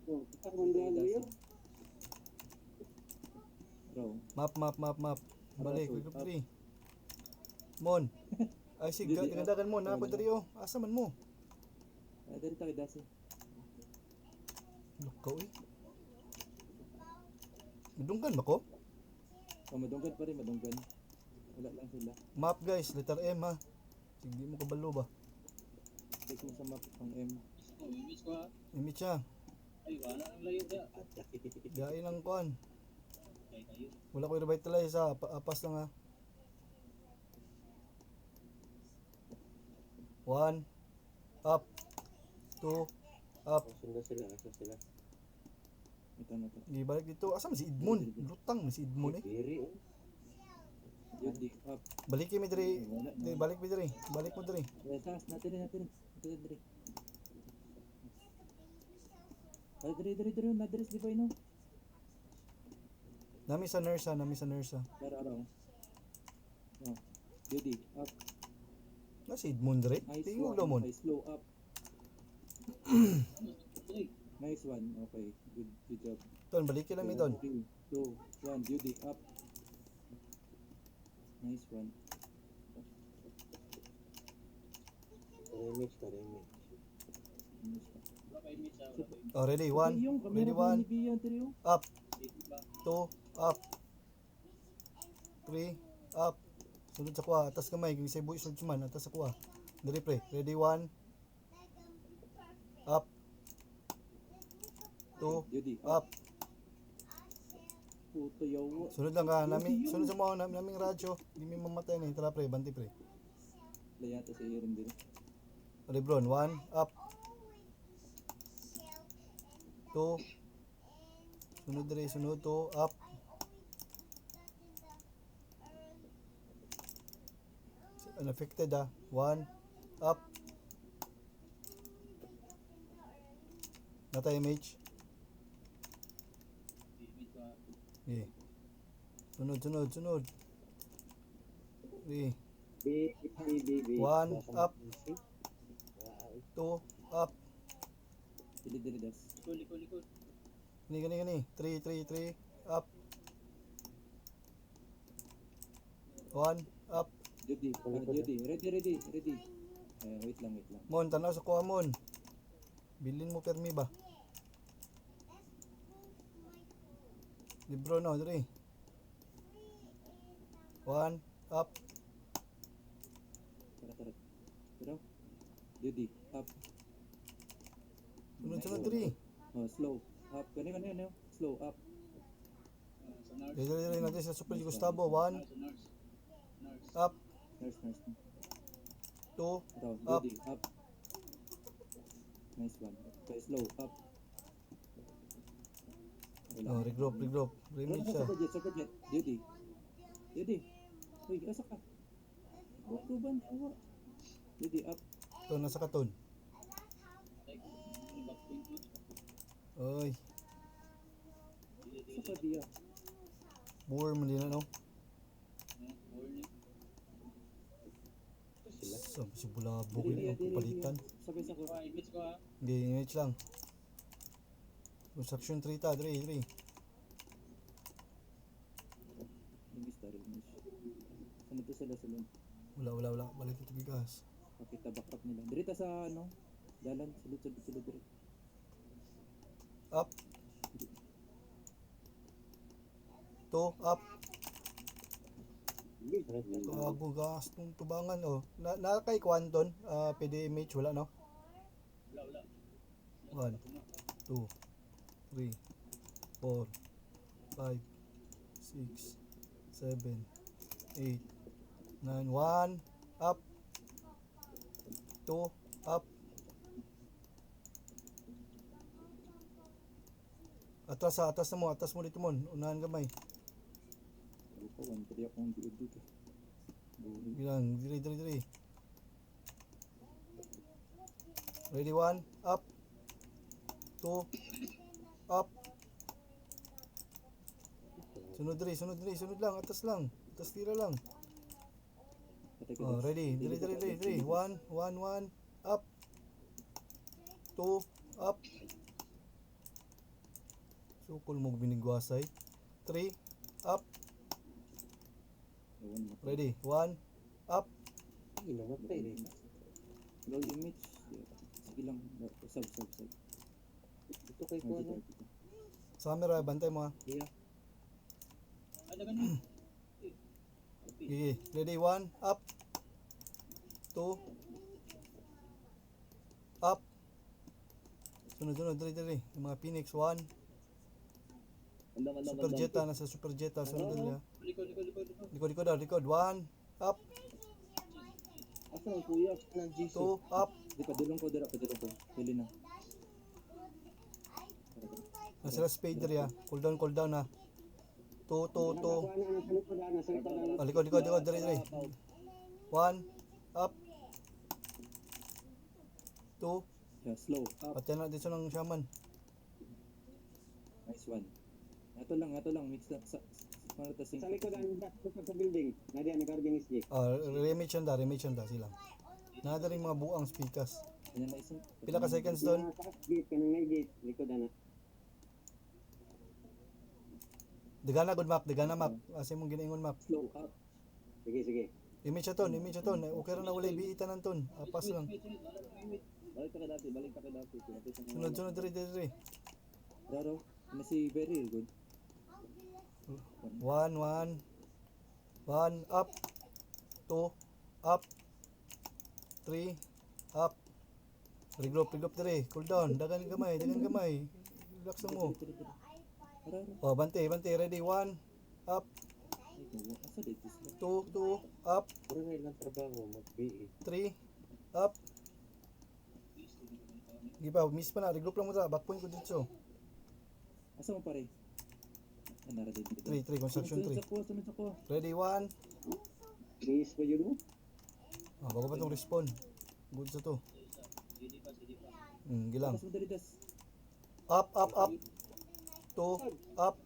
Oh, kita mandalo yun. Row. Map. Balik, Up. 3. Mon. Ay sig, Dili, tinadagan mo na up. diri oh. Asa man mo? Dari tayo dasi. Lukaw eh. Madunggan ba ko? Madunggan pa rin, madunggan. Wala lang sila. Map guys, letter M ha. Sige mo kabalo ba? Click mo sa map ang M. Oh, miss ko ha. Imit siya. Ay, wala nang layo da. Gain ang kuan. Ay, kayo. Wala ko revitalize ha. Apas lang ha. 1 up 2 up. Asa sila. Ito na to. Gibalik dito. Asa man si Edmond? Lutang na si Edmond eh. Diri, oh. Yudi, up. Balik mi diri. Balik mi diri. Balik mo diri. Taas, natin. Natin, diri. Ay, diri. Nadres, di ba yun? Nami sa nurse ha. Araw. No. Yudi, up. Na si Edmond diri. Tingog daw mo. Ay, slow up. Ay, Nice one. Okay. Good job. Ton, balik lang mi ton. 3, 2, 1. Yudi, up. Nice one. Remix. wala kayo miss ha. Wala kayo. Oh, ready 1. Ready 1 up 2 up 3 up. Sunod sa kuha, atas kamay, kung sa buhi sunod man, atas sa kuha. Dali pre, ready 1 up 2 Yudi, up. Puto yawa. Sunod lang ka, sunod sa mga naming radyo, hindi may mamatay na, tara pre, banti pre. Layata sa iyo rin din. Lebron, 1 up 2 sunod dali, sunod 2 up. Unaffected 1 up. Natay image. Miss ko ha. Okay. Sunod. 3 1 up 2 up. Dili das. Likod. Gani 3 up 1 up. Yudi, ready. Wait lang. Mon, tanaw sa kuha mon. Bilin mo permi ba? Libro no, 3 1 up. Tara. Pero, Yudi, up. Sunod 3. Oh, slow. Up. Gani. Slow, up. Sa nurse. Dili natin sa Super Gustavo 1 Sa nurse. up Nurse. 2 Ito, up. Yudi, up. Nice one. Okay, slow, up. Oh, regroup. Remix siya. Sa budget. Yudi. Uy, asa ka? Tuban, awa. Yudi, up. Ito nasa katon. Ay, back point mo. Oy, Sa ka diya. buwer man din no. Warning. Si bulabog yun ang papalitan. Sabay sa ko. Ay, miss ko ha. Hindi, image lang. Construction 3 ta, 3. Limis tayo, limis. Saan ito sila? Wala. Balik ito bigas. Pakita backup nila. Dirita sa ano? Dalan, sulod diri. Up. 2 up. Gago gas tong tubangan oh. Na kay Quanton, PD image wala no. Wala. 1 2 3 4 5 6 7 8 9 1 up 2 up. Atas mo dito mon. Unahan kamay. Bukawan, tadi akong diod dito. Bilang diri. Ready 1 up 2 up. Sunod lang, atas tira lang. Oh, ready, diri. 1 up 2 up Sukol mo binigwasay. 3, up, Ewan mo. ready. 1, up, Ay, namatay rin. Low image. Sige lang. Sub. Ito kay ko ano? camera, bantay mo ha. Iya. Ada ganun. Okay, ready. 1, up, 2, up. Sunod, dali. Yung mga Phoenix, 1. Super Jetta, nasa Super Jetta. Sunod niya. Likod. Likod. 1, up, Asa ang kuya? Nang GC. 2, up. Di pa, dulong ko. Pili na. Nasa last spader ya. Cool down na. 2. Likod. Dali. 1, up, 2. Yeah, slow. Up. Pati na dito ng shaman. Nice one. Ito lang. Mix na. Para tasing. Sa likod ang sa building. Nadiyan nag-arbing SJ. Remage yan da sila. Nada rin mga buang speakers. Ganyan na isang. Pila ka seconds doon? Gate kanang may gate. Likod ana. Dagana good map. Asa mong ginaingon map. Slow up. Sige. Image na ton. Okay ra na walay biitan ton. Apas lang. Balik ka dati. Sunod diri. Raro. Ano si very good. 1, up, 2, up, 3, up. Regroup diri. Cool down. Dagan gamay. Relax lang mo. Raro. Bante. Ready. 1, up, Asa dito sila? 2, up, Puro na ilang trabaho mag-BE. 3, up. Giba, miss pa na. Regroup lang mo ta. Backpoint ko dito. Asa mo pare? Nara dito. 3, construction 3. Sunod sa ko. Ready, 1. Biis pa yun mo? Bago pa itong respawn. Good sa to. Gilang. Tapos mo dali das. Up. 2, up.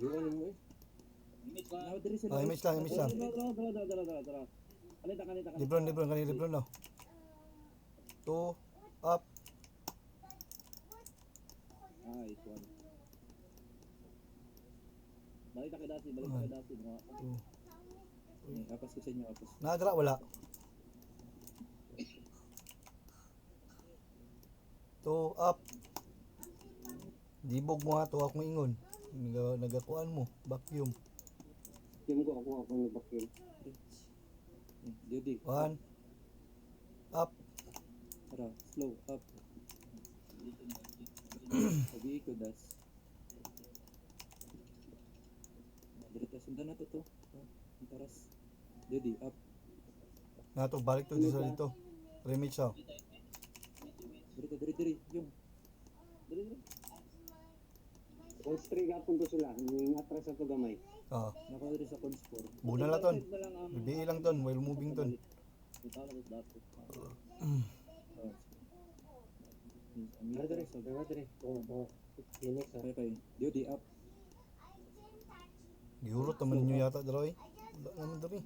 Iwan mo eh. Nawa diri sila. Image lang. Dara. Kanita. Lebron no. 2, up. Nice one. Balik ka dati. 2. Apas ko sa inyo. Nadra, wala. 2, up. Dibog mo ha, to akong ingon. Nagakuan mo, vacuum. Team ko ako nag-vacuum. Didi. 1, up. Tara, slow up. Sabi ko das. Dirita sundan na to. Taras. Didi up. Nato, balik to dito. Remage siya. Diri. Yung. Diri. Constri gapon ko sila. Yung atras sa to gamay. Naka diri sa conspor. Buna lang ton. BBE lang ton, while moving ton. Dara. Oo. Phoenix ha. Okay. Didi up. Gihurot naman ninyo yata, Droy. Wala naman dali.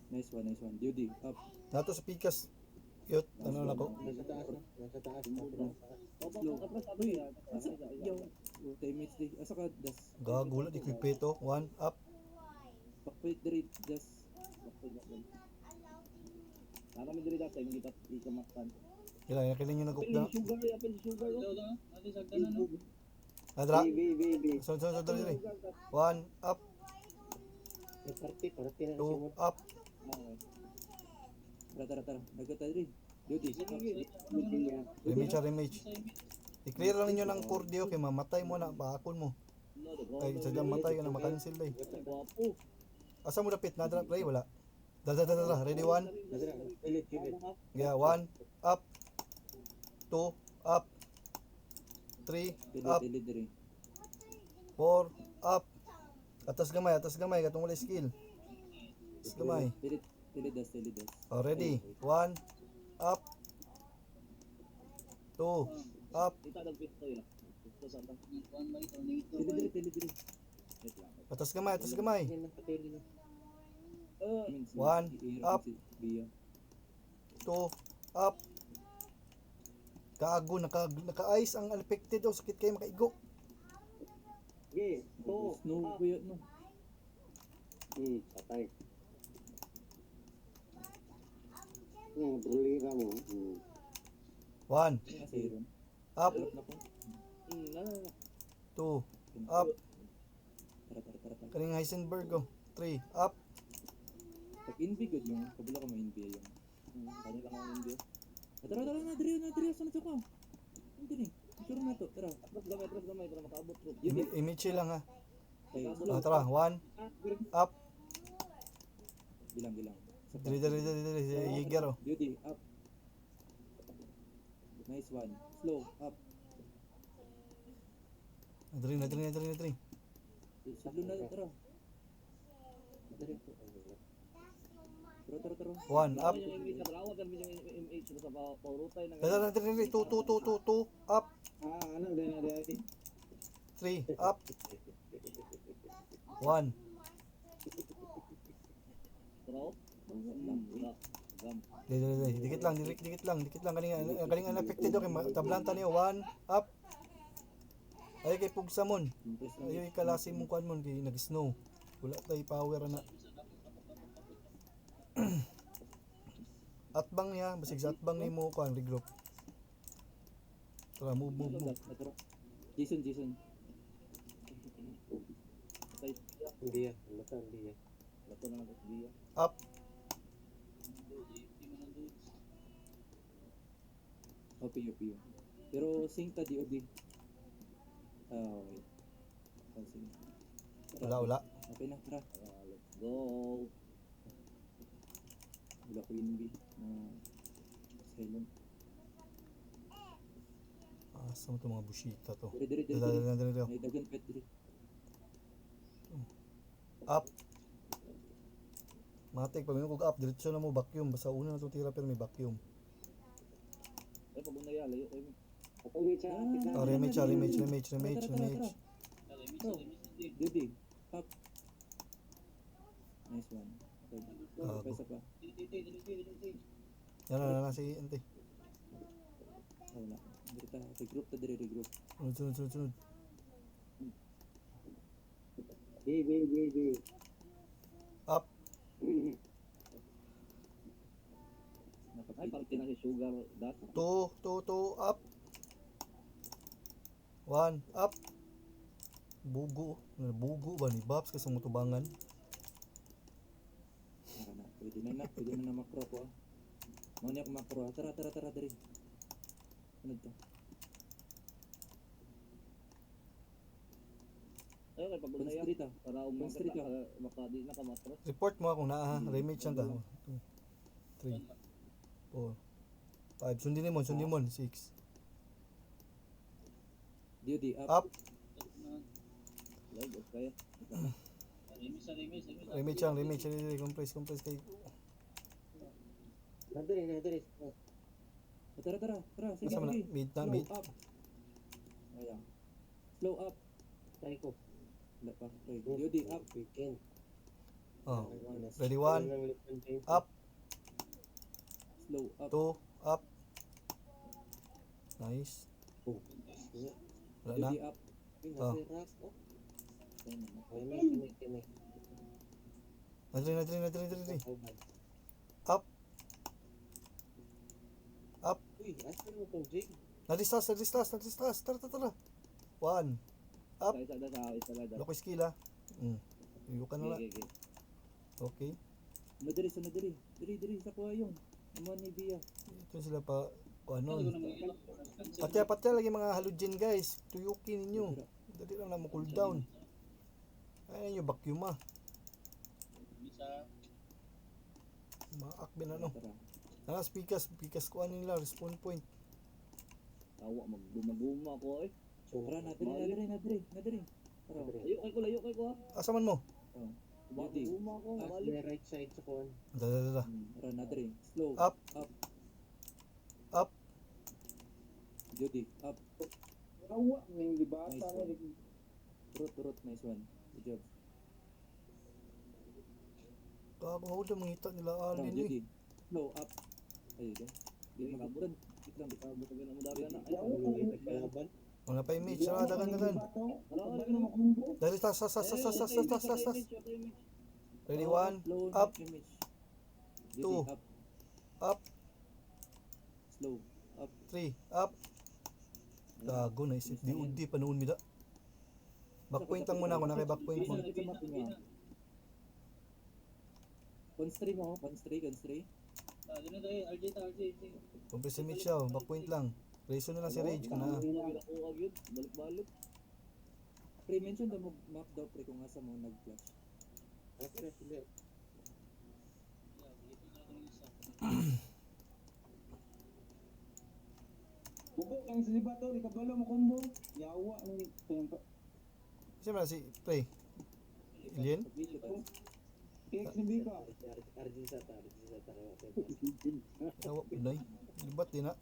Nice one. Didi up. Nato sa Pikas. Yut, ano na ko? Nasa taas. Slow. Uy, asa yung teammates di. Asa ka das. Gagulat, di ko peto. 1, up. Backplate diri das. Naka mi diri das hindi ka ikamaktan. Kailangan nyo nagkukda. Sugar. Nadra. B. Sunod dali. 1, up. Party na 2, up. Tara. Nagkata diri. Didi. Remage. I-clear lang ninyo ng cordio kay mamatay mo na. Bakon mo. Ay, sadyang matay ka na makancel day. Asa mo dapit? Nadra, play, wala. Dara. Ready, 1. Pilit. Yeah, 1, up. 2, up. 3, up. Didi. 4, up. Atas gamay. Katong wala skill. Atas gamay. Dili das. Ready. 1, up. 2, up. Dili. Atas gamay. 1, up. 2, up. Kaago, naka-ice ang affected o sakit kayo makaigo. Okay, to. Snow kuya no. Patay. Brulira mo. 1, Kasi yun. up, Drop na po. 2, up. Tara. Kaning Heisenberg oh. 3, up. Pag inbi good yung kabila ko may inbi yung. Kanila lang ang inbi. Tara na diri sunod ako. Hindi ni. Sure na to. Tara. Atras gamay para makaabot bro. Image lang ha. Okay, Ah, tara, 1, up. bilang. Dili, Yeager oh. Beauty, up. Nice one. Slow, up. Nadri. Sablo na, tara. Tara. 1, up. Yung image sa trawag kan yung image sa paurutay nang. Nadri, 2, up. Ano din na dati? 3, up. 1. Traw. Gam. Dikit lang. Kaning unaffected okay, tablanta niyo 1, up. Ay kay pugsamon. Impress lang. Ayo ikalasi mong kuan mon kay nag-snow. Wala tay power na. Atbang niya, basig sa atbang nimo kuan regroup. Tara, move. Tara. Jason. Hindi yan. Hindi yan. Lato na ng dia. Up. OP. Pero sync ta DOD. Wait. Sync. Wala. Okay na, tara. Let's go. Wala ko inbi. Silent. Asa mo to mga bushita to. Diri. Dali. May dagan pet diri. Up. Matik pag kog up diretso na mo vacuum basta una na to tira pero may vacuum. Ay pag unay layo kay mo. Uwi siya. Oh, remage. Tara. Duty. Up. Nice one. Okay. Isa pa. Yan na si ante. Wala. Regroup. Sunod. Be. Up. Ay parte na si sugar dat. 2, up. 1, up. Bugo ba ni Babs kasi mutubangan? Tara na. Pwede na makro ko. Mau niya ako makro. Tara diri. Ano to? Ay kay pag unay Street ah. para umang Street ka. makadi na ka matras. Report mo kung naa ha. Remage lang ka. 2, 3, 4, 5. Sundin mo. 6. Duty Up. Log kaya. Remage lang. Compress kay. Nadiri. Tara. Sige. Asa man na? Mid. Up. Ayan. Slow up. Try ko. Wala pa. Okay. Duty up. Weekend. Oh. Ready 1, up. Slow up. 2, up. Nice. Wala na. Duty up. Oh. Kinik. Nadri. Up. Uy, asa mo tong Jig? Nadistas. Tara. 1, up. Isa lang. Loko skill ha. Iyo ka na. Okay. Okay. Sunod diri. Diri sa kuha yung. Naman ni Bia. Ito sila pa ano. Patya lagi mga halogen guys. Tuyukin ninyo. Dali lang na mo cool down. Ay nyo vacuum ah. Maakbe na no. Tara. Speakers ko ano nila respawn point. Tawa magduma ko eh. Tara na diri. Tara. Layo kay ko ha. Asa man mo? Duty. Magduma ko As balik. the right side sa kuwan. Dala. Tara na diri. Slow. Up. Duty. Up. Tawa, yung libata Nice na. one. Turot. Nice one. Good job. Gago hold ang ngita nila Tara, alin duty. eh. Slow up. Ayun ka. Di Kabot. mabutan. Kabot ka na mo dari na. Ayaw ko yung nagkalaban. Wala pa image. Tara, dagan. Dali, tas. Ready, 1, Slow up, image. two, Duty, up. up, Slow. Up. 3, up. Gago, naisip. Di panoon mi da. Backpoint lang muna ako na kay backpoint mo. Ito map niya. Constray mo, constray. Compress image siya, backpoint lang. Reason na lang si Rage kung na. Balik-balik. Pre, mention daw mo map daw pre kung asa mo nag-flash. Buko kang silibat to, ikabalo mo combo. Yawa ni tempo. Siya ba si Pre? Alien? Kix ni Bika. Tawa, Pinay. Libat din na.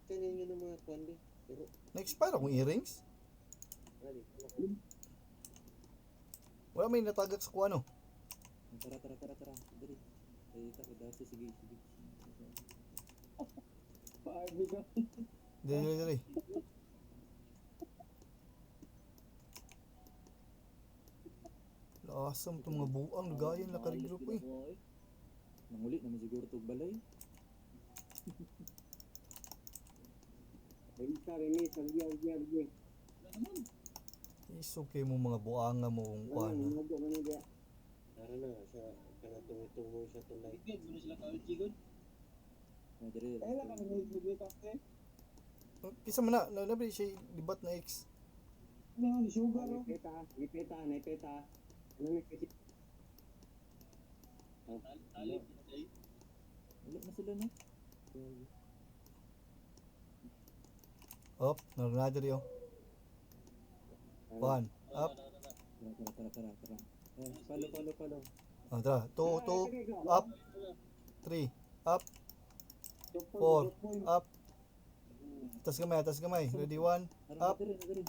Kanyan yun ang mga kwande. Pero, Na-expire akong earrings. Wala may natagak sa kuano. Tara. Dali. Sige. Paagi ka. Dali. Lasam itong mga buang. Nagayan na ka-regroup eh. Nangulit naman siguro itong balay. Iso kayo mo mga buanga mo kung kuano. tara na, siya, kanang tungo siya tunay. Dali. Kailan ka ni Bika eh? Kisa man na. Nabi siya libat na X. Ano, sugar oh. Nipeta. Wala na sila no? Up. Nagnadari oh. 1. Up. Tara. Follow. Oh, tara. 2. Up. 3. Up. 4. Up. Atas gamay. Ready, 1. Up. Nadiri.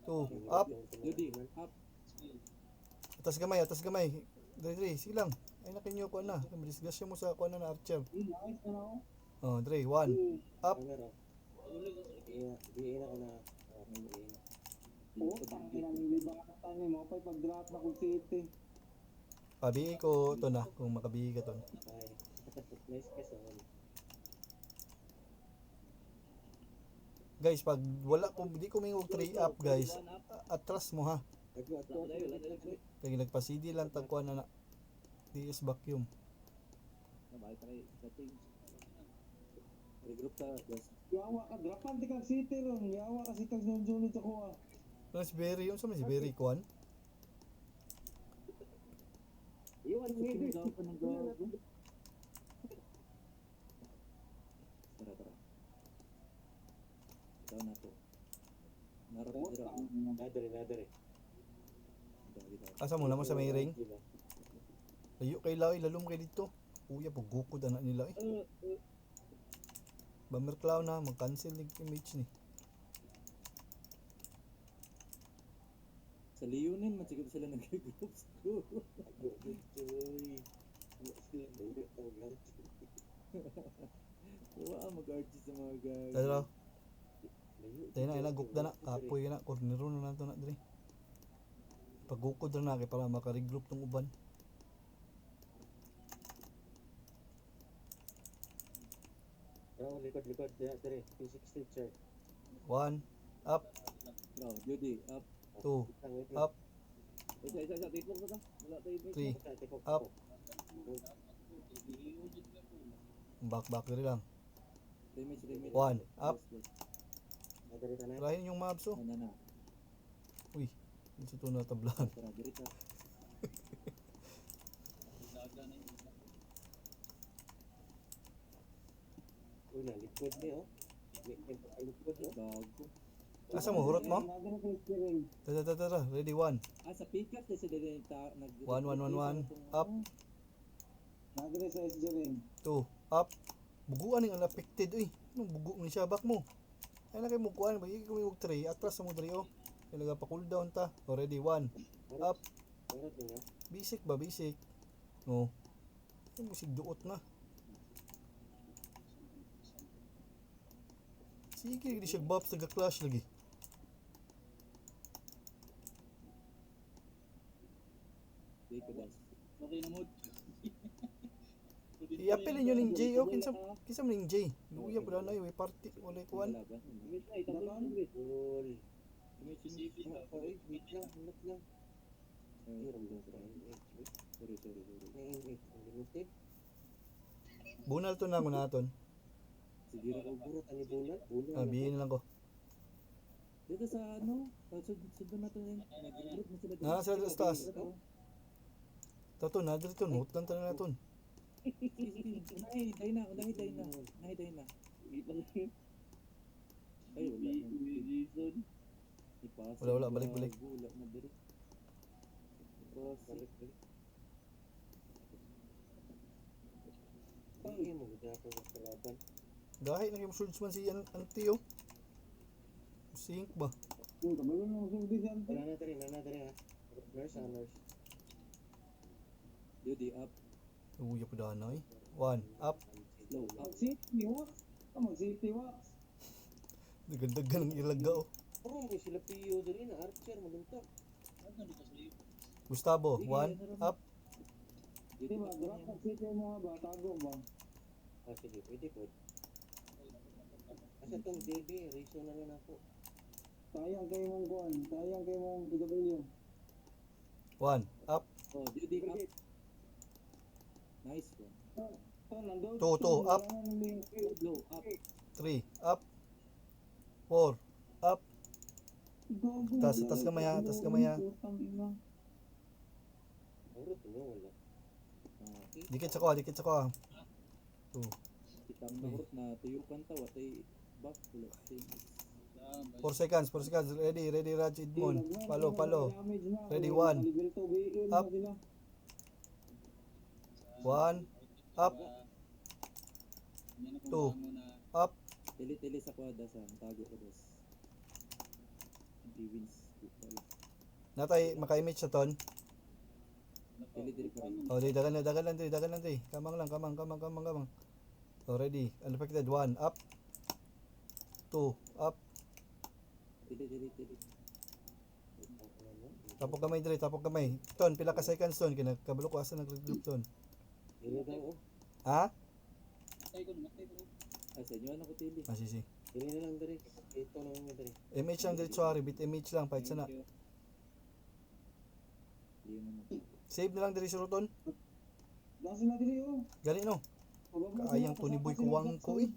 2. Up. Duty, up. Atas gamay. Dre, sige lang. Ay nakinyo ko na. Madisgasya mo sa kuan na archer. Nice na oh. Oh, Dre, 1. Up. Camera. Diin ako na. Oh, tangina ni Bika ka tani mo pa pag-drop na kung city. Pabi ko to na kung makabihi ka to. Ay, nice ka sa one. Guys, pag wala ko di ko mingog 3 up, guys. Atras mo ha. Kaya nagpa-CD lang tagkuan na DS vacuum. Nabalik tayo setting. Regroup ta, guys. Yawa ka drapan ti kag city ron. Yawa ka si kag nunjunit sa kuha. Raspberry, yun sa may si Berry kuan. Iwan mo yun. Tara. Ikaw na to. Narap Oh, dira. Nadari. Asa mo naman sa may ring? Diba? Layo kay Laoy, lalom kay dito. Uya, pagukod anak nila eh. Bummer Clown na, mag-cancel yung image ni. Sa Leonin, matsigod sila nag-regroup siguro. Ako, Joy. Wow, mag-RG sa mga guys. Tara, tayo na, inagukda na. Apoy na, kornero na nato na dre. Pagukod na kay para maka-regroup tong uban. Oh, likod. Dari, P16 sir. 1. Up. Bro, Judy, up. 2. Up. Isa. Tipong ka. Wala tayo. 3. Up. Back diri lang. Remage. 1. Up. Nadari ka na. Tirahin yung mobs oh. Na. Uy, ito to na tablahan. Tara, diri ta. Uy, likod niya oh. Likod oh. Bago. Asa mo, hurot mo? Nagano ko steering. Tara. Ready, 1. Sa pick-up na sila din nag... 1. Up. Nagano sa steering. 2. Up. Buguan yung unaffected. Uy, anong bugu ni siya? Back mo. Ay na kayo mo kuhan. Bagay ko 3. Atras sa mo 3 oh. Kaya nagpa-cooldown ta. Already 1. Up. Pangat niya. Basic ba? Basic. No. Ay, musig duot na. Sige, hindi siya buffs, nagka-clash lagi. Di ko das. Okay na mo. I-appelin nyo ng J, o kinsa mo ng J. Luya pa na may party, wala kuan. Wala ba? Wait ay tabon wait. Cool. CP Ah, okay, wait lang, hanap lang. Meron lang sa Sorry. unlimited. Bunal to na muna naton. Sige ra ko. Puro tani bunal, bunal. Sabihin lang ko. Dito sa ano, sudon natin yun. Nag-group na sila dito. Ah, sila sa taas. Dito. Tato na dito ton, hutlan ta na naton. Sige. Unahi, day na. Di pa Ay, wala. reason. Ipasa. Wala, balik. Wala na dito. Balik. Ay, mo dapat sa kalaban. Dahil naging swordsman si Antio. Sink ba? Kabalo na ako sa Ante. Wala na tari ha. Nurse. Duty up. Luya pa danay. 1 up. Slow up. Mag-city wax. Mag-city wax. Dagan-dagan ang ilaga oh. Puro mo sila piyo diri na archer magunta. Gustavo, Sige, 1 up. Di ba, drop mag-city mo ba? Tago ba? Ah, sige, pwede po. Asa tong DB, reason na lang ako. Sayang kayo mong kuhan. Sayang kayo mong PW. 1 up. Oh, duty up. Nice one. Nandun. Two, up. Slow up. 3 up. 4 up. Tas kamay ha, tas kamay ha. Puro tuno wala. Okay. Dikit sa ko. 2 Kitang nahurot na tuyo kan tawa tay back ulo. 4 seconds. Ready, Raj Edmond. Palo. Ready, 1 up. 1 up. 2 up. Tili sa kwada sa tago ko dos. Wins. Natay maka-image sa ton. Tili pa rin. Oh, dagan lang di. Kamang. Oh, ready. Unaffected 1 up. 2 up. Tili. Tapok kamay. Ton, pila ka seconds ton kinakabalo ko asa nag-group ton. Dili daw oh. Ha? Ay sa inyo ano ko tili. Si. Dili na lang diri. Ito lang mo diri. MH lang dito, sorry. Bit MH lang. Pahit sana. Yun naman. Save na lang diri sa ruton. Dasi na dili oh. Gali no. Kaayang to ni Boy Kuwang ko eh.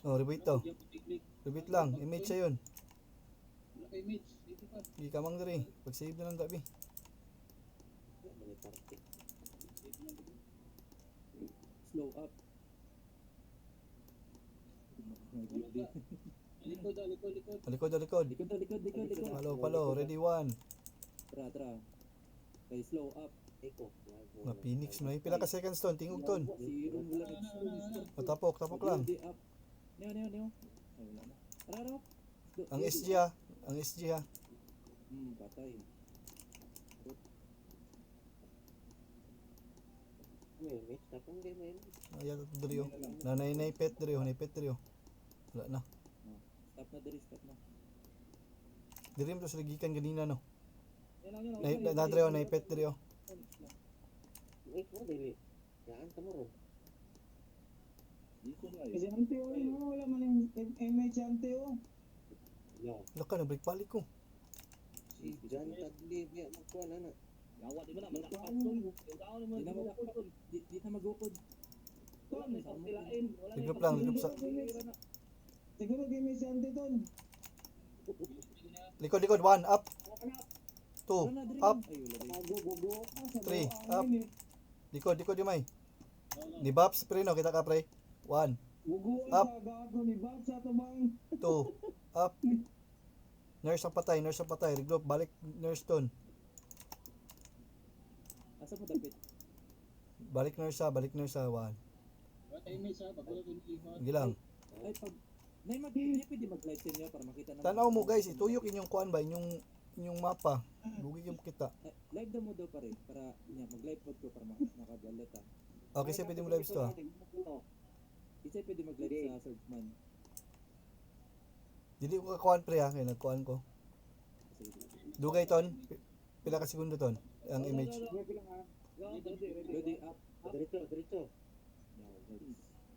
Oh, repeat to. Repeat lang. MH siya yun. Hindi ka mang diri. Pag-save na lang tabi. Mali party. Slow up. Likod. Likod. Likod. Palo. Ready 1. Tra. Kay slow up. Eko. Na Phoenix mo na. Pila ka seconds ton. Tingog ton. Zero wala explode. Tapok lang. Duty up. Neo. Ay wala na. Tara. Ang SG ha. Patay. May match tapong di mo yun. Ayan ito diri oh. Naipet diri oh. Wala na. Stop na. Diri mo to sa ligikan ganina no. Yan. Nadre oh. Naipet diri oh. Wait mo dili. Yaan ka mo ron. Kasi Ante oh. Wala man yung MH Ante oh. Yo. Laka na break balik ko. Si Jan Tagli biya magkuha na na. Yawa di ba na magkakapatol. Yung tao naman Di na magukod. Di na magukod. Ton, may pagtilain. Wala na Regroup lang sa Siguro game si Ante ton. likod 1 up. 2 up. Ay wala. Tago. 3 up. Likod yung may. Ni Babs pre no kita ka pre. 1 Gugu Up. sa gago ni Bob sa tumang. 2 up. Nurse ang patay. Regroup balik nurse ton. Asa mo dapit? Balik nurse ha. 1. Sige lang. Ay pag pwede mag-live sa inyo para makita naman. Tanaw mo guys, ituyok inyong kuan ba inyong mapa. Bugi yung kita. Live daw mo daw pare para mag-live mode ko para makabalot ha. Okay, siya pwede mo live to ha. Unsay pwede mag-live Hindi. sa swordsman? Dili ko kakuan pre ha, kaya nagkuan ko. Dugay ton. Pila ka segundo ton ang image. Ready up. Diretso, diretso.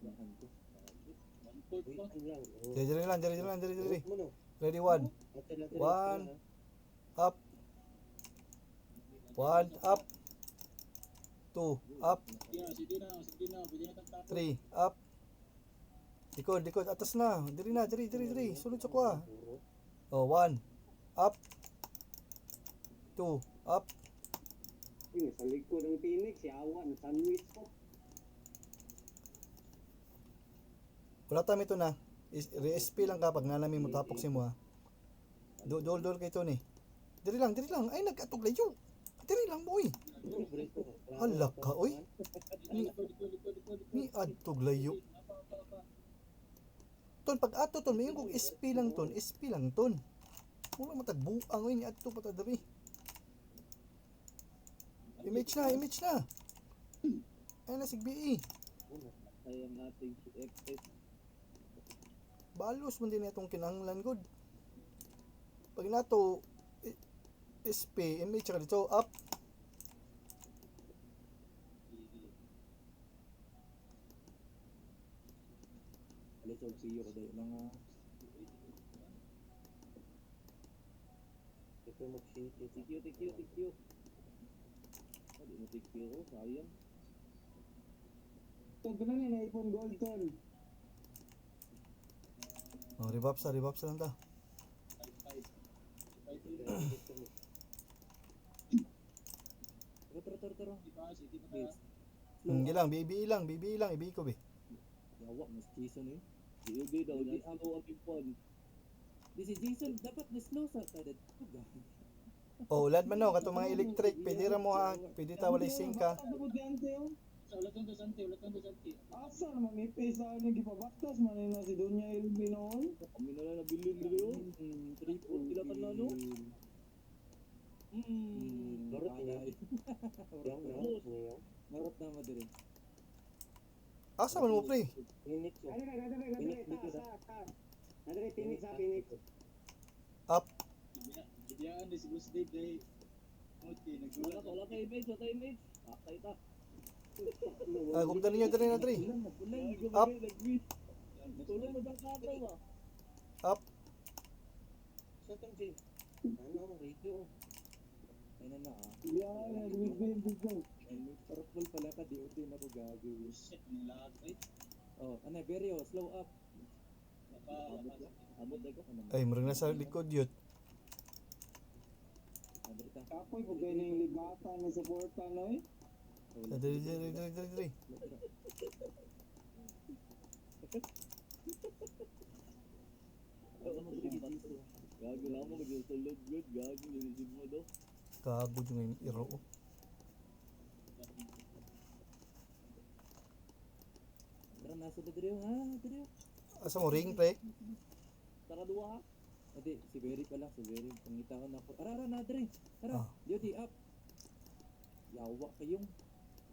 Yahan ko. Wait lang. Oh. Diri. Mo no. Ready, 1. Lateral, One. ha? Up. 1 up. 2 up. 3 up. Likod, atas na. Diri. Sulod sa kuha. Puro. Oh, 1 up. 2 up. Yung sa likod ng Phoenix, yawan, sandwich ko. Wala tami ito na. Re-SP lang kapag nalamin mo tapok si mo ha. Dol kay Tony. Diri lang. Ay, nag-atog layo. Diri lang boy. Diretso. Hala ka, oy. Ni atog layo. Ton, pag ato ton, mayon kong SP lang ton. Wala matagbuang oy ni ato pata diri. Image na. Ay na sigbi. Ay ang ating FF. Balos man din itong kinahanglan gud. Pag nato SP, image ka dito, up. Alis og siyo ko dahil mga Ito mag-city. TQ. Hindi mo TQ ko, sayang. Ito, ganun yun, iPhone Gold ton. Oh, revive sa lang ta. tara. Gilang, BB lang, ibi ko be. Yawa mas Jason eh. Di daw, di ako ang ipon. This is Jason, dapat ni-slow sa kada. Oh, ulad man no, katong mga electric, pwede ra mo ha, pwede ta walay sync ka. Ano po dyan sa'yo? Asa naman may pesa na gipabaktas man na si Donya Elmi noon. Kami na lang nabilin nila yun. Triple sila ka na, no? Barot niya. Yang na. Ngayon. Marot na mo diri. Asa man mo pre? Phoenix. oh. Adre, taas. Adre, Phoenix ha, Phoenix. Up. Wala ka image. Akay ta. Ah, gugdan niyo diri na diri. Up. Tulong mo bang katay ba? Up. Sa tong Jay. Ano, radio. Ay na ah. Yan, nag-win ko. And purple pala ka, di uti na ko gago. Shit, nilahat eh. Oh, ano, Berio, slow up. Abot na ko. Ay, murag na sa likod yun. Andrita. Kapoy ko kayo na yung ligatan na supporta no eh. Ah, diri. Gago lang mo, sulod good. Gago, nilisig mo daw. Kago yung iro. Tara, nasa na diri ha, diri. Asa mo ring pre? Tara duwa ha. Ate, si Berry pala, pangita ko na ako. Ara, na diri. Tara, Ah. Yodi, up. Yawa kayong.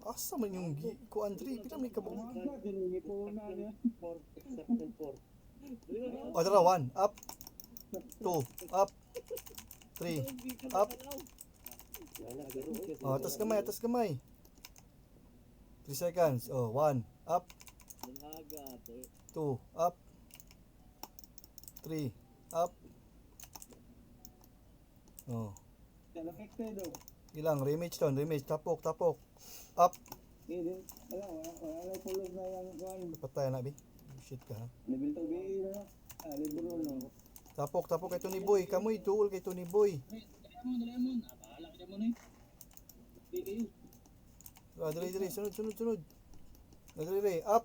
Asa man yung ko Andre, pila may kabog. Umaga, dinungipunan niya. 4. Exception 4. O tara, 1 up. 2 up. 3 up. Wala na garo. Oh, atas kamay. 3 seconds. Oh, 1 up. Nangaga. 2 up. 3 up. Oh, Affected oh. ilang rematch ton, tapok. Up. Wala na pulos na yung kuhan. Patay na bi. Shit ka ha. Level 2 B na. Libro no. Tapok kay Tony Boy. Kamoy tuol kay Tony Boy. Ah, dali, sunod. Dali, up.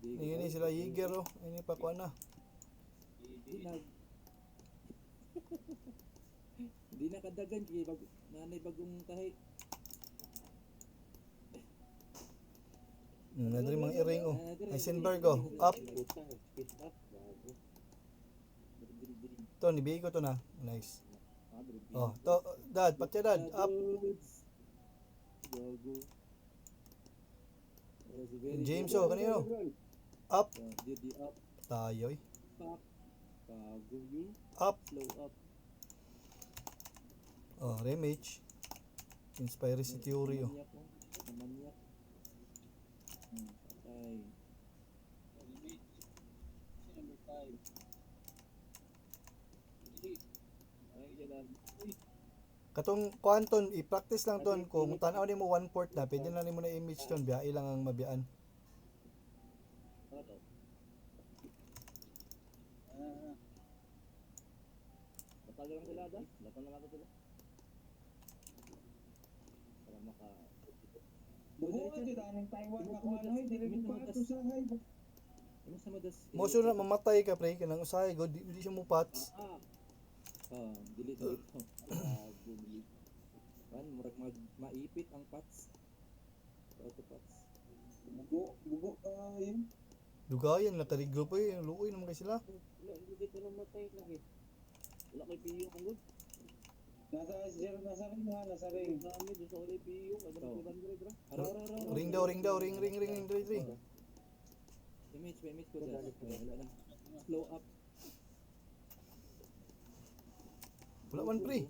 Ini sila Yiger oh. Ini pa kuan na. Di na kadagan kay nanay bagong tahi. Nadali mga iring oh. Eisenberg oh. Up. Utang. Speed up. Gago. To, nibigay ko to na. Nice. Oh, to, dad, patya dad. Up. Gago. Si Very James, good. oh, kanino? Up. Duty up. Tayo eh. Back. Bago yun. Up. Slow up. Oh, Remage. Conspiracy theory, oh. Maniac, no? Maniac. Patay. Number 5. Ay, yan. Katong kuanton, i-practice lang ton kung tanaw nimo 1/4 na, pwede na nimo na image ton, biyahe lang ang mabiyaan. Ano to? Matagal lang sila dyan. Lapan na natin sila. Para maka... Buho di tanong Taiwan ka kung ano dili ko pa to sa hay. Ano sa madas? Mo sure na mamatay ka pre kanang usahay god hindi siya mo pats. Delete ito. Bago delete. Kan murag maipit ang pats. Auto pats. Bugo yun. Dugayan na tali grupo eh, luoy naman kay sila. Wala, hindi dito namatay lagi. Wala kay Piyo kang good. Nasa ring. Dami doon sa ulay Piyo. Ano ba yung bandre bro? Ring daw, ring dre. Image ko dyan. Wala na. Slow up. Wala man pre.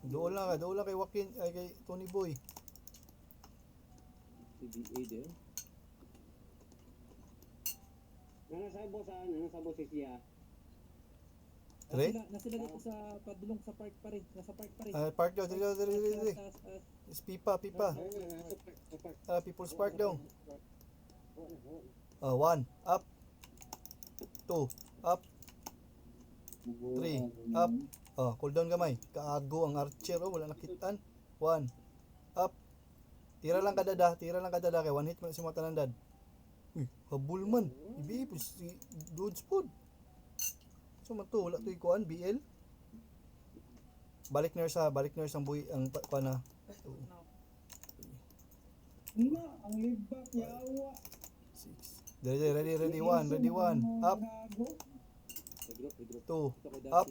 Doon lang kay Joaquin ay kay Tony Boy. CBA din. Nasa bo si siya. Tre? Nasila dito sa padulong sa park pa rin. Nasa park pa rin. Park daw, dre. Is pipa. Sa park. People's Park daw. Wala. 1 up. 2 up. 3 up. Cool down gamay. Kaago ang archer, wala nakitaan. 1 up. Tira lang kadada kay one hit man si matanandad. Uy, habul man. Ibi si Dudes food. So man to, wala to ikuan BL. Balik nurse ang buhi ang pana. Ang libak yawa. 6. Ready 1 up. Regroup. 2 up.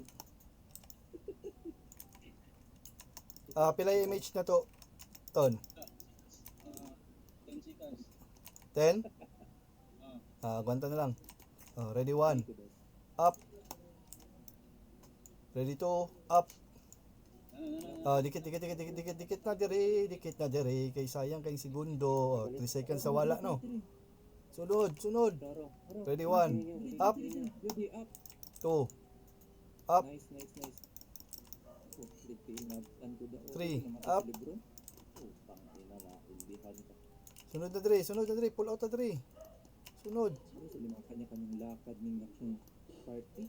Pila yung image na to? Ton. 10 seconds. 10? Aguanta na lang. Ready 1 up. Ready 2 up. Dikit na dire kay sayang kay segundo. 3 seconds sa wala no. Sunod. Ready 1 up. Duty up. 2 up. Nice. Three, up. Sunod na dire, pull out na dire. Sunod. Sa limang kanya-kanyang lakad ng action party.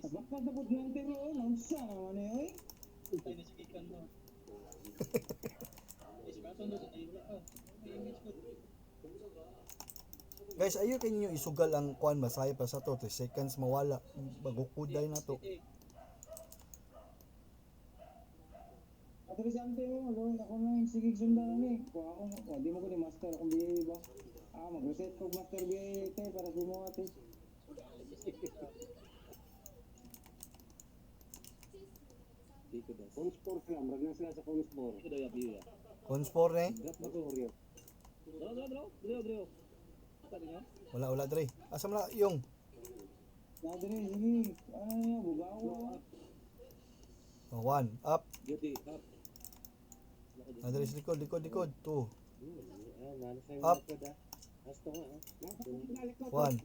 Bakit na pud nang tiro nang sa naman eh. Ay, nasikikan mo. Isipason doon sa table. Image ko. Guys, ayo kay ninyo isugal ang kuan masaya pa sa to 3 seconds mawala bago kuday na to. Interesante mo, lo ako na yung sigig sundan ni. Kung ako, di mo ko ni master akong BA ba? Mag-reset ko master BA te para sa mo ate. Dito das. Conspore sila, marag na sila sa conspore. Ito daw yung Piyo. Cons 4 eh. Drop na to. Dro. Tadi nga. Wala dire. Asa man yung Nadiri, sige. Ano niya, bugawa. 1 up. Duty up. Nadiri sa likod 2 Nalo sa Up. mga kada. Asto nga. 1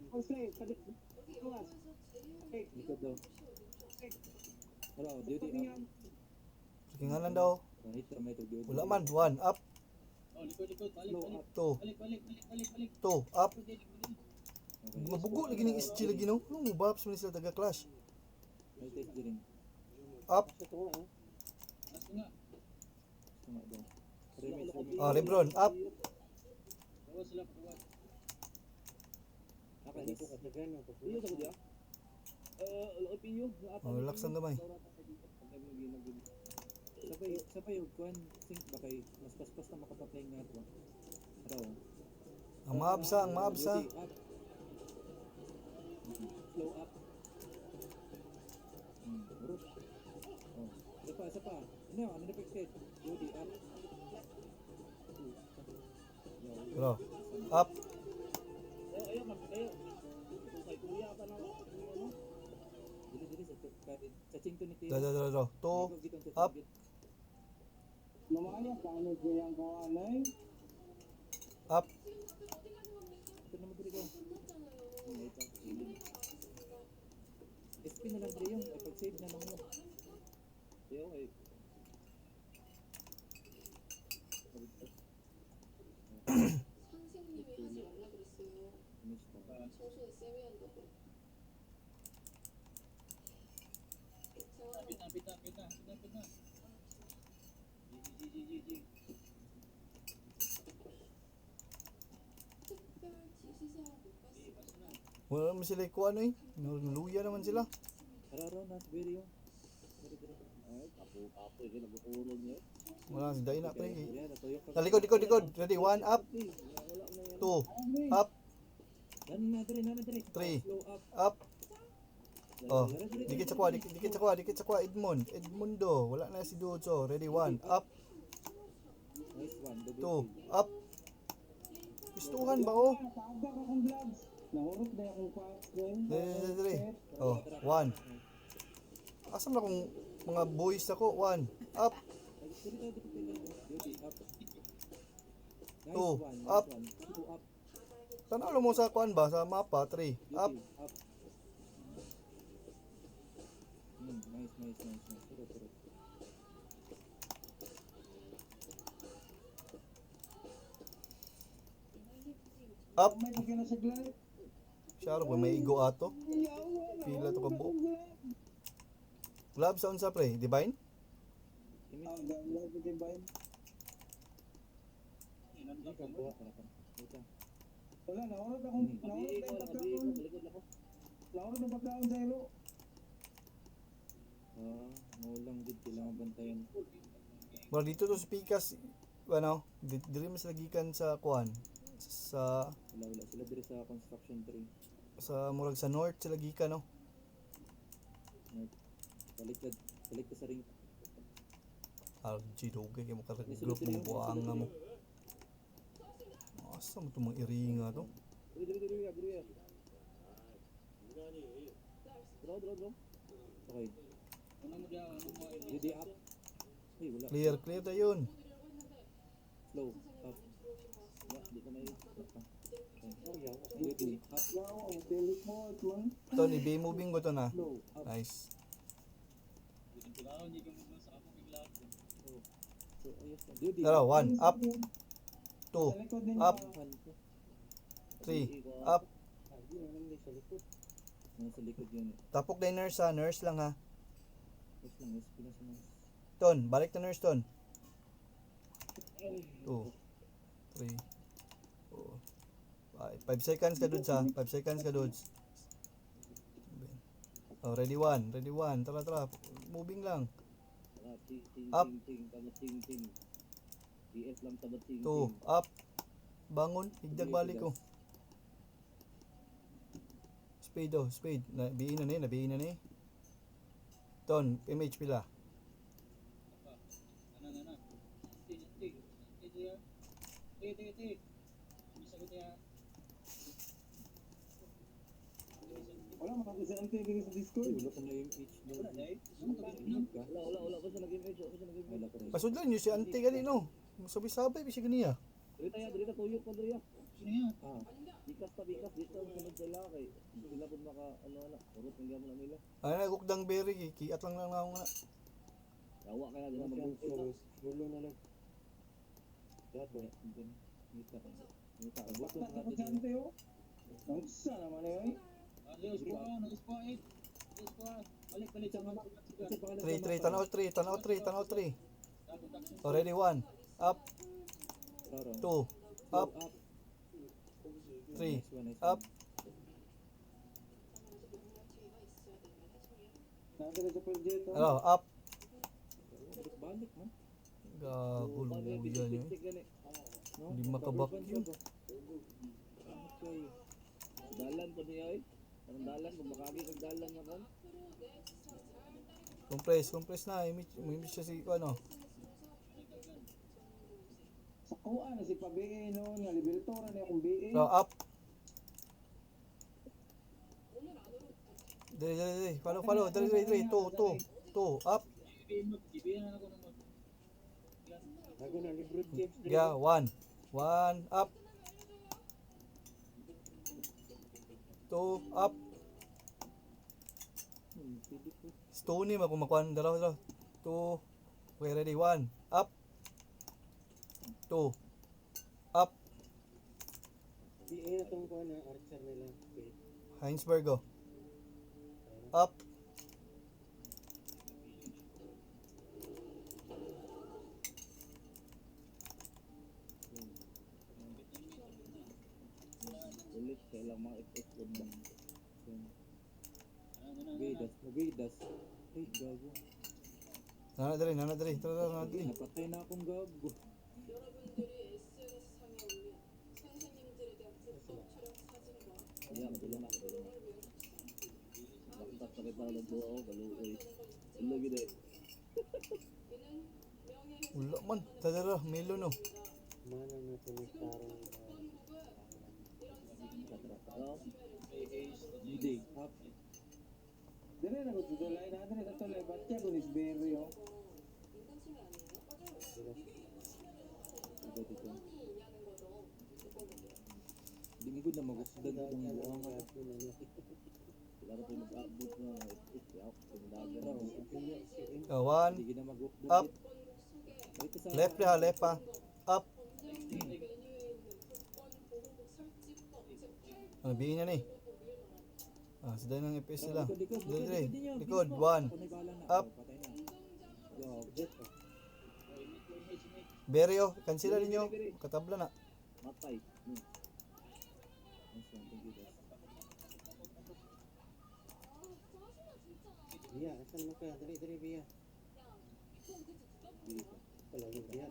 Likod daw. Duty up. Kinganan daw. Hit na may to duty. Wala man 1 up. Likod. Slow up. Balik. 2 up. Mabugo lagi ning SG lagi no. Ano mo baps man sila taga clash. May test din. Up. Asto nga. Nasa nga. Tama daw. Remix. Lebron up. Bawa sila pagawa. Dito ka sa ganyan. Piyo sa kudya. Piyo. Relax lang gamay. Sabay yung kuhan. Think ba kay mas paspas na makapatay nga ito. Araw. Ang maabsa. Duty up. Slow up. Rush. Isa pa. Ano, defected. Duty up. Draw. Up. Ayaw, ayaw. Kung kay kuya ka na, ano? Dili sa chingto ni Tio. Draw. 2. Up. Namaya, paano ko yung kawanay? Up. Ito naman diri ko. SP na lang diri yung ay pag-save na lang mo. Ayaw, ay. 선생님이 하지 말라 그랬어요. 청소는 쌤이 한다고. 특별 지시사항 못 봤어. Wala naman sila ikuha ano eh. Luya naman sila. Araro na diri yung. Diri. Ay, kapo, yun, nag-uurong niya. Wala si Dai na pre. Diri na toyo ka. Likod. Ready, 1 up. Wala na yan. 2. Up. Dani na diri. 3. Slow up. Up. Oh, dikit sa kuha, Edmundo, wala na si Dojo. Ready, 1, up, Nice one. 2, Double up. Pistuhan ba oh? Nakaagak akong vlogs. Nahurot na akong pass din. 3. Oh, 1. Asam na kung mga boys ako, 1, up, Duty up. Nice Two, one. up. Nice one. Two up. Tanaw mo sa kuan ba, sa mapa, 3, up, Duty up. Nice. Turo. up. May pagkinasaglan. Syaro ba may igo ato? Pila to ka buok. Lab sa unsa pre, Divine? Ang ganda ko din ba yun? Hindi ka buha para ka. Wait lang. Wala, nahurot akong Abi ko, pagkaon. likod ako. Nahurot ang pagkaon sa ilo. Ngulang gid kailangan bantayan. Mura dito to sa Pikas, ano, diri mas lagikan sa kuan. Sa Wala sila diri sa construction 3. murag sa north sila gikan no. Balik ka sa ring. RG dogay kay mo ka group ng buang mo. Asa mo to mga iringa to? Diri. Draw. Okay. Duty up. Ay, wala. Clear ta yun. Slow up. Di ka may... Duty up. Wow, ang teleport man. Tony, be moving ko to na. Slow up. Nice. So, ayos na. Duty Tara, 1, up, 2, Sa likod din up, niya. 3, up. Nasa likod yun. Tapok na yung nurse ha, nurse lang ha. Yes lang, yes. Pinas mo. Ton, balik na nurse ton. 2, 3, 4, 5 seconds ka dudes ha, 5 seconds ka dudes. Oh, ready 1, tara, moving lang. Up. Ting. PS lang tabat ting. 2, up, bangon, higdag balik ko. Spade, nabiin na ni. Ton, image pila. Wala, makakasante kayo sa Discord. Wala pa na yung H. Wala Wala pa siya nag-image. Wala pa rin. Pasudlan nyo si ante gani no. Sabay-sabay bisig niya. Diri ta tuyok pa diri. Ah, Bikas dito ang sunod sila kay sila pud maka ano urot ang gamon nila. Ay nagukdang berry kiat lang ako nga. Yawa ka na dira mag-uusap. Gulo na lang. Dato. Ngita. Abuto Basta na natin. kasante oh. Ang sa naman eh. Balik sa mga. Kasi pangalan 3, tanaw 3. Oh, ready 1, up, 2, up, 3, up. Nandito sa project oh. Ano, up. Balik man. Gagulo yan yun. No? Hindi makabakyum. Okay. Dalan pa niya eh. Anong dalan kung makagi kag dalan na kon. Compress na. Image siya si ano. Sa kuha na si pa-BA noon, nga libertora na akong BA. Draw, up. Dali. Follow. Dali. 2, up. Bago na libro James. Yeah, 1. 1, up. 2, up. Stony, makumakuan. Dalaw. 2. Okay, ready. 1, up. 2, up. BA na tong kuha na archer nila. Okay. Heinsbergo. Up. Ulit sila mga FX ko na. Mabidas. Ay, gago. Nana dali. Tara. Napatay na akong gago. 여러분들이 SNS상에 올린 선생님들에 대한 불법 촬영 사진과 Kaya madala na. Bakit sakit na lang buo ako, baluoy. Ulo gid eh. Wala man. Tara, Milo no. Mana na konektarong Oh, GD, up. Dali na ko tutulay na dali sa tulay batya ko ni Berry oh. Dingigod na magusdan ko ng buang nga. sila ko mag-abot na FX. Ako, sindagan. 1, Hindi na mag-update. up. Ito sa Left pa. Up. Ano, bihin niya ni. Sada ng FPS sila. Dali. Likod. 1, up. Beryo, cancela ninyo. Katabla na. Matay. Bia, asan mo ka? Dali, Bia. Wala yung Bia.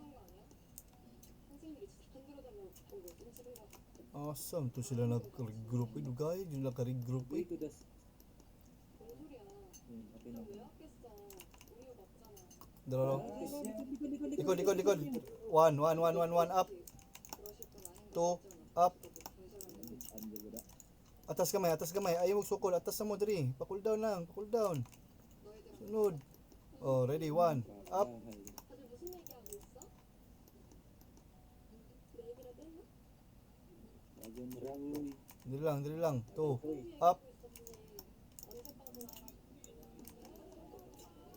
Awesome. To sila nag-regroup. Dugay, yun lang ka-regroup. Wait to the... Okay na. Dalawa. Likod. 1, up. 2, up. Atas kamay. Ayaw magsukol. Atas na mo, diri. Pa-cool down lang. Sunod. Oh, ready. 1, up. Dili lang. 2, up.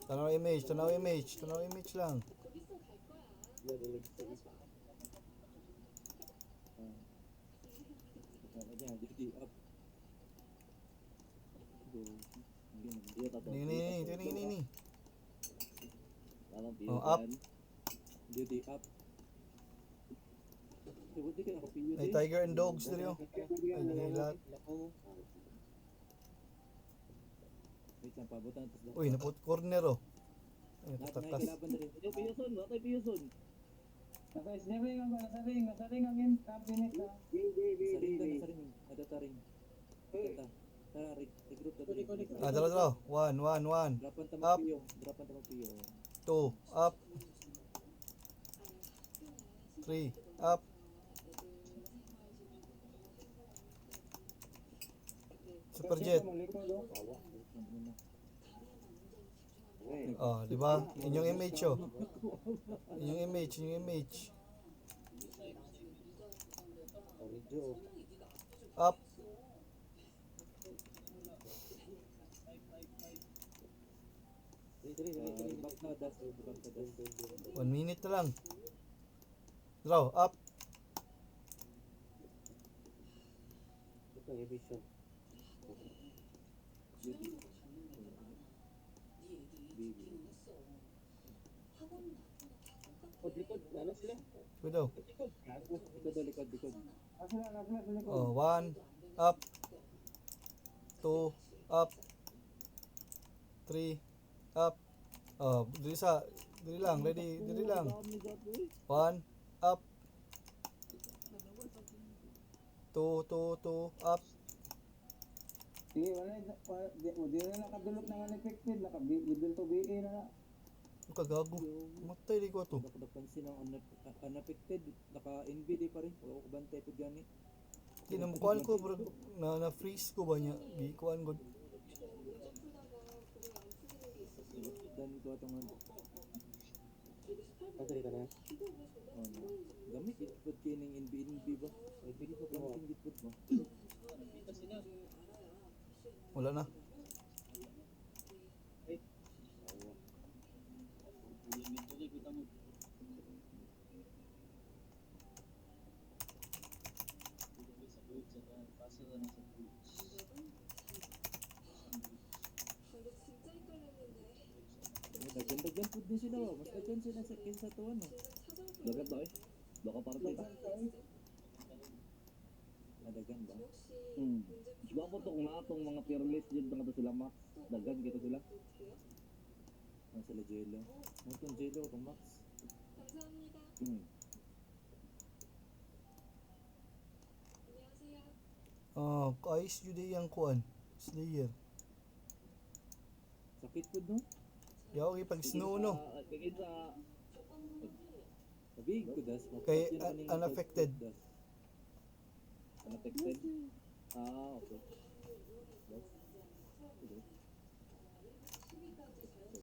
Tanaw image lang. GD, up. Ini. Oh, up. GD, up. Buti ka nakapiyo Ay, tiger and dogs diri oh. Ay, lahat. Wait lang, pabutan. Uy, naput corner oh. Ay, Lahat na takas. ikilaban na rin. Natay piyoson. Nasa ring ang cabinet na. Nasa ring. Adata ring. Tara, regroup na rin. Dalawa. 1. Drapan Up. tamang piyo. 2, up. 3, up. Superjet. Oh, di ba? Inyong image oh. Inyong image. Up. Back na das. 1 minute na lang. Draw, up. Itong eviction. Likod. Ano sila? Pwede daw. Likod. Nasa Oh, 1, up. 2, up. 3, up. Oh, dili lang, ready, dili lang. 1, up. 2, up. Sige, wala di na nakadulot na nga effective, nakabidol to BA na. Ang kagago. Matay di ko to. Dapat napansin ang unaffected. Naka-NBD pa rin. Wala ko bantay po gani. Kinamukuan ko bro. Na-freeze ko ba niya? Di kuan ko. Dan ko atong ano. Patay ka na. Ano. Gamit itpod kining NB ba? NBD po ko. Gamit itpod mo. Wala na. Dagdag-dagdag po din sila. Mas dagdag sila sa kinsa to ano. Dagat na eh. Baka parte. Nadagan ba? Dapat to kung natong mga fearless dyan na to sila max. Dagan kita sila. Ang sila Jello. Mutong Jello itong Max. 감사합니다. 안녕하세요. Kaayos jud yang kuan. Slayer. Sakit po no? Yaw pag snow no. Tingin sa Sabi ko das. Kay unaffected. unaffected. Okay.